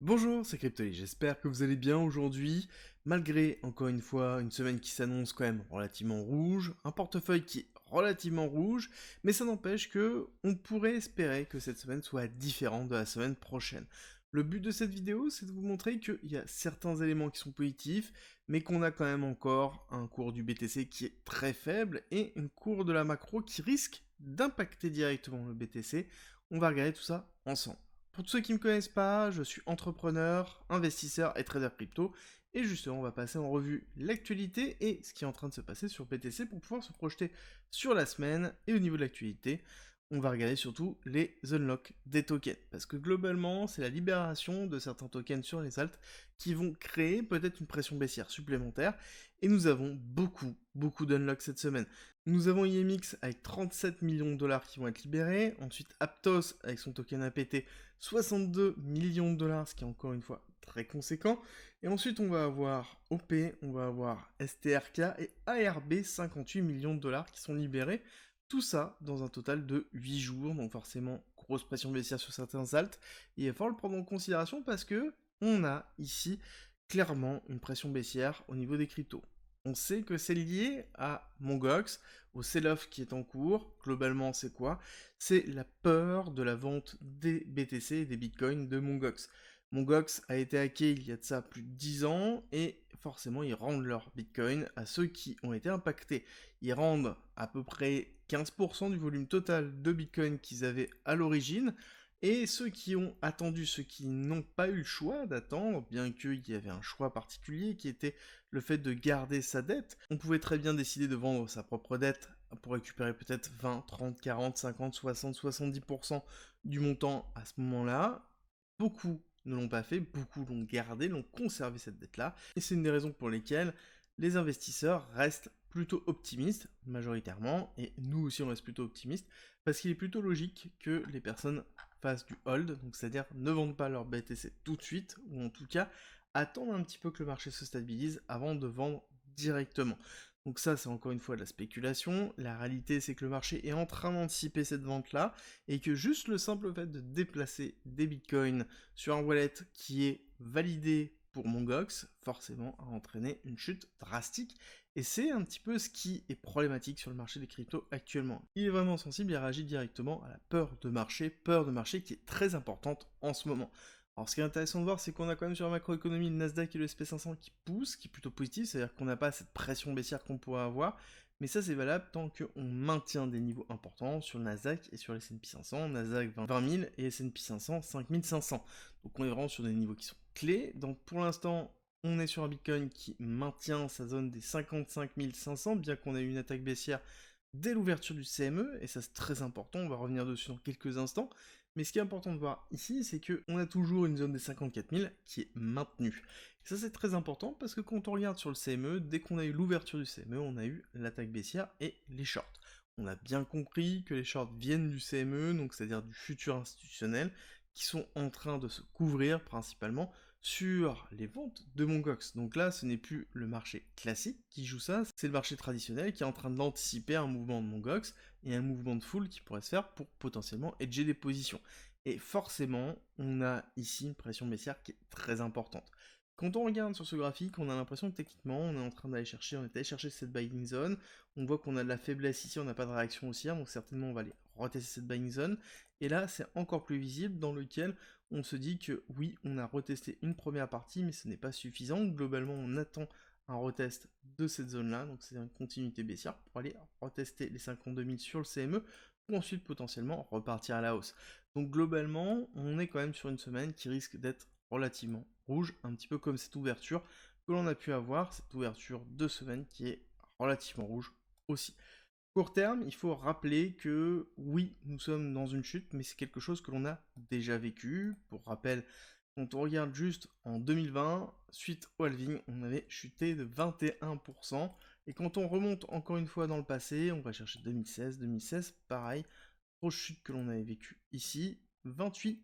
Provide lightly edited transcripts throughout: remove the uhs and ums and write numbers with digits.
Bonjour, c'est Cryptoly, j'espère que vous allez bien aujourd'hui, malgré, encore une fois, une semaine qui s'annonce quand même relativement rouge, un portefeuille qui est relativement rouge, mais ça n'empêche que on pourrait espérer que cette semaine soit différente de la semaine prochaine. Le but de cette vidéo, c'est de vous montrer qu'il y a certains éléments qui sont positifs, mais qu'on a quand même encore un cours du BTC qui est très faible et une courbe de la macro qui risque d'impacter directement le BTC. On va regarder tout ça ensemble. Pour tous ceux qui ne me connaissent pas, je suis entrepreneur, investisseur et trader crypto. Et justement, on va passer en revue l'actualité et ce qui est en train de se passer sur BTC pour pouvoir se projeter sur la semaine. Et au niveau de l'actualité, on va regarder surtout les unlocks des tokens. Parce que globalement, c'est la libération de certains tokens sur les alts qui vont créer peut-être une pression baissière supplémentaire. Et nous avons beaucoup d'unlocks cette semaine. Nous avons IMX avec 37 millions de dollars qui vont être libérés. Ensuite, Aptos avec son token APT 62 millions de dollars, ce qui est encore une fois très conséquent. Et ensuite, on va avoir OP, on va avoir STRK et ARB 58 millions de dollars qui sont libérés. Tout ça dans un total de 8 jours, donc forcément grosse pression baissière sur certains alts. Et il va falloir le prendre en considération parce que on a ici clairement une pression baissière au niveau des cryptos. On sait que c'est lié à Mongox, au sell-off qui est en cours. Globalement, c'est quoi? C'est la peur de la vente des BTC et des bitcoins de Mongox. Mongox a été hacké il y a de ça plus de 10 ans et forcément ils rendent leur bitcoin à ceux qui ont été impactés. Ils rendent à peu près 15% du volume total de bitcoin qu'ils avaient à l'origine. Et ceux qui ont attendu, ceux qui n'ont pas eu le choix d'attendre, bien qu'il y avait un choix particulier qui était le fait de garder sa dette, on pouvait très bien décider de vendre sa propre dette pour récupérer peut-être 20, 30, 40, 50, 60, 70% du montant à ce moment-là. Beaucoup ne l'ont pas fait, beaucoup l'ont gardé, l'ont conservé cette dette-là, et c'est une des raisons pour lesquelles les investisseurs restent plutôt optimistes, majoritairement, et nous aussi on reste plutôt optimistes, parce qu'il est plutôt logique que les personnes fassent du hold, donc c'est-à-dire ne vendent pas leur BTC tout de suite, ou en tout cas attendre un petit peu que le marché se stabilise avant de vendre directement. Donc ça, c'est encore une fois de la spéculation. La réalité, c'est que le marché est en train d'anticiper cette vente-là, et que juste le simple fait de déplacer des bitcoins sur un wallet qui est validé pour Mongox, forcément, a entraîné une chute drastique. Et c'est un petit peu ce qui est problématique sur le marché des cryptos actuellement. Il est vraiment sensible et réagit directement à la peur de marché qui est très importante en ce moment. Alors ce qui est intéressant de voir, c'est qu'on a quand même sur la macroéconomie le Nasdaq et le SP500 qui poussent, qui est plutôt positif, c'est-à-dire qu'on n'a pas cette pression baissière qu'on pourrait avoir, mais ça c'est valable tant qu'on maintient des niveaux importants sur le Nasdaq et sur les S&P 500, Nasdaq 20 000 et S&P 500 5 500. Donc on est vraiment sur des niveaux qui sont clés, donc pour l'instant on est sur un Bitcoin qui maintient sa zone des 55 500, bien qu'on ait eu une attaque baissière dès l'ouverture du CME, et ça c'est très important, on va revenir dessus dans quelques instants. Mais ce qui est important de voir ici, c'est qu'on a toujours une zone des 54 000 qui est maintenue. Et ça c'est très important parce que quand on regarde sur le CME, dès qu'on a eu l'ouverture du CME, on a eu l'attaque baissière et les shorts. On a bien compris que les shorts viennent du CME, donc c'est-à-dire du futur institutionnel, qui sont en train de se couvrir principalement sur les ventes de Mongox. Donc là, ce n'est plus le marché classique qui joue ça, c'est le marché traditionnel qui est en train d'anticiper un mouvement de Mongox et un mouvement de foule qui pourrait se faire pour potentiellement hedger des positions. Et forcément, on a ici une pression baissière qui est très importante. Quand on regarde sur ce graphique, on a l'impression que techniquement, on est en train d'aller chercher, on est allé chercher cette buying zone, on voit qu'on a de la faiblesse ici, on n'a pas de réaction haussière, donc certainement on va aller retester cette buying zone, et là c'est encore plus visible dans lequel on se dit que oui, on a retesté une première partie, mais ce n'est pas suffisant, globalement on attend un retest de cette zone-là, donc c'est une continuité baissière pour aller retester les 52 000 sur le CME, pour ensuite potentiellement repartir à la hausse. Donc globalement, on est quand même sur une semaine qui risque d'être relativement rouge, un petit peu comme cette ouverture que l'on a pu avoir, cette ouverture de semaine qui est relativement rouge aussi. Court terme, il faut rappeler que oui, nous sommes dans une chute, mais c'est quelque chose que l'on a déjà vécu. Pour rappel, quand on regarde juste en 2020, suite au halving, on avait chuté de 21%. Et quand on remonte encore une fois dans le passé, on va chercher 2016, 2016, pareil, grosse chute que l'on avait vécue ici, 28%.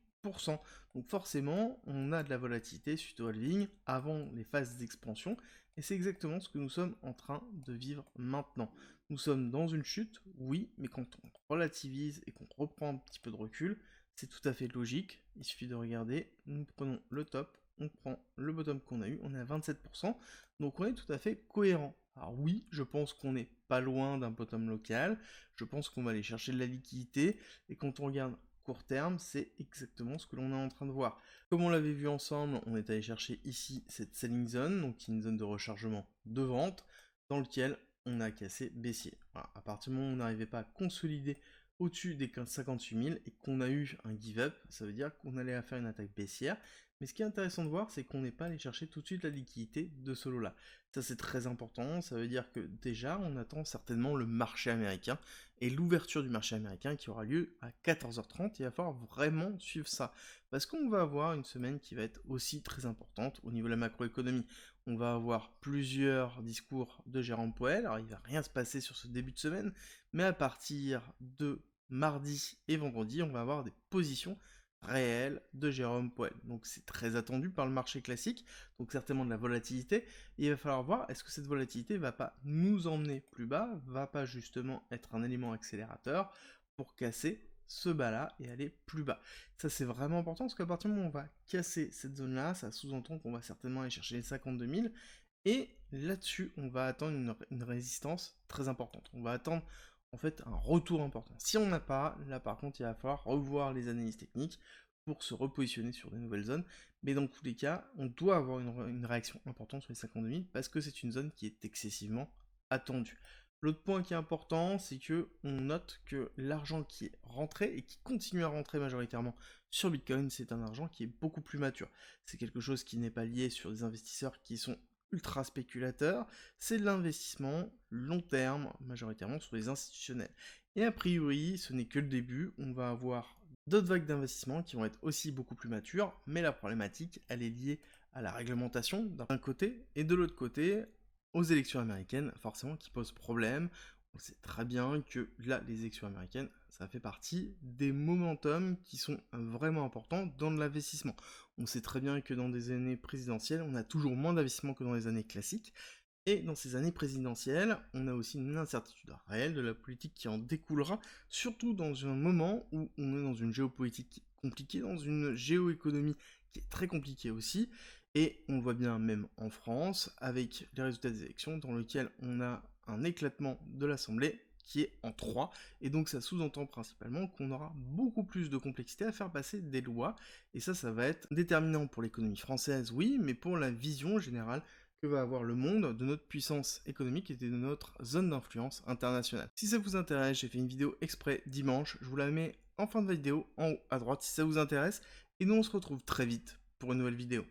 Donc forcément, on a de la volatilité suite au halving avant les phases d'expansion, et c'est exactement ce que nous sommes en train de vivre maintenant. Nous sommes dans une chute, oui, mais quand on relativise et qu'on reprend un petit peu de recul, c'est tout à fait logique, il suffit de regarder, nous prenons le top, on prend le bottom qu'on a eu, on est à 27%, donc on est tout à fait cohérent. Alors oui, je pense qu'on n'est pas loin d'un bottom local, je pense qu'on va aller chercher de la liquidité, et quand on regarde court terme, c'est exactement ce que l'on est en train de voir. Comme on l'avait vu ensemble, on est allé chercher ici cette selling zone, donc qui est une zone de rechargement de vente, dans lequel on a cassé baissier. Voilà. À partir du moment où on n'arrivait pas à consolider au-dessus des 58 000 et qu'on a eu un give up, ça veut dire qu'on allait faire une attaque baissière. Mais ce qui est intéressant de voir, c'est qu'on n'est pas allé chercher tout de suite la liquidité de ce lot-là. Ça, c'est très important, ça veut dire que déjà, on attend certainement le marché américain et l'ouverture du marché américain qui aura lieu à 14h30. Il va falloir vraiment suivre ça, parce qu'on va avoir une semaine qui va être aussi très importante au niveau de la macroéconomie. On va avoir plusieurs discours de Jérôme Powell, alors il va rien se passer sur ce début de semaine, mais à partir de mardi et vendredi, on va avoir des positions réelles de Jérôme Powell. Donc c'est très attendu par le marché classique, donc certainement de la volatilité, et il va falloir voir est-ce que cette volatilité va pas nous emmener plus bas, va pas justement être un élément accélérateur pour casser ce bas-là et aller plus bas. Ça c'est vraiment important parce qu'à partir du moment où on va casser cette zone-là, ça sous-entend qu'on va certainement aller chercher les 52 000, et là-dessus on va attendre une résistance très importante. On va attendre en fait un retour important. Si on n'a pas, là par contre il va falloir revoir les analyses techniques pour se repositionner sur des nouvelles zones, mais dans tous les cas, on doit avoir une réaction importante sur les 52 000 parce que c'est une zone qui est excessivement attendue. L'autre point qui est important, c'est que on note que l'argent qui est rentré et qui continue à rentrer majoritairement sur Bitcoin, c'est un argent qui est beaucoup plus mature. C'est quelque chose qui n'est pas lié sur des investisseurs qui sont ultra spéculateurs, c'est de l'investissement long terme, majoritairement sur les institutionnels. Et a priori, ce n'est que le début, on va avoir d'autres vagues d'investissement qui vont être aussi beaucoup plus matures, mais la problématique, elle est liée à la réglementation d'un côté, et de l'autre côté, aux élections américaines, forcément, qui posent problème. On sait très bien que là, les élections américaines, ça fait partie des momentum qui sont vraiment importants dans l'investissement. On sait très bien que dans des années présidentielles, on a toujours moins d'investissement que dans les années classiques. Et dans ces années présidentielles, on a aussi une incertitude réelle de la politique qui en découlera, surtout dans un moment où on est dans une géopolitique compliquée, dans une géoéconomie qui est très compliquée aussi, et on le voit bien même en France, avec les résultats des élections, dans lesquels on a un éclatement de l'Assemblée qui est en 3, et donc ça sous-entend principalement qu'on aura beaucoup plus de complexité à faire passer des lois, et ça va être déterminant pour l'économie française, oui, mais pour la vision générale que va avoir le monde de notre puissance économique et de notre zone d'influence internationale. Si ça vous intéresse, j'ai fait une vidéo exprès dimanche, je vous la mets en fin de vidéo, en haut à droite si ça vous intéresse, et nous on se retrouve très vite pour une nouvelle vidéo.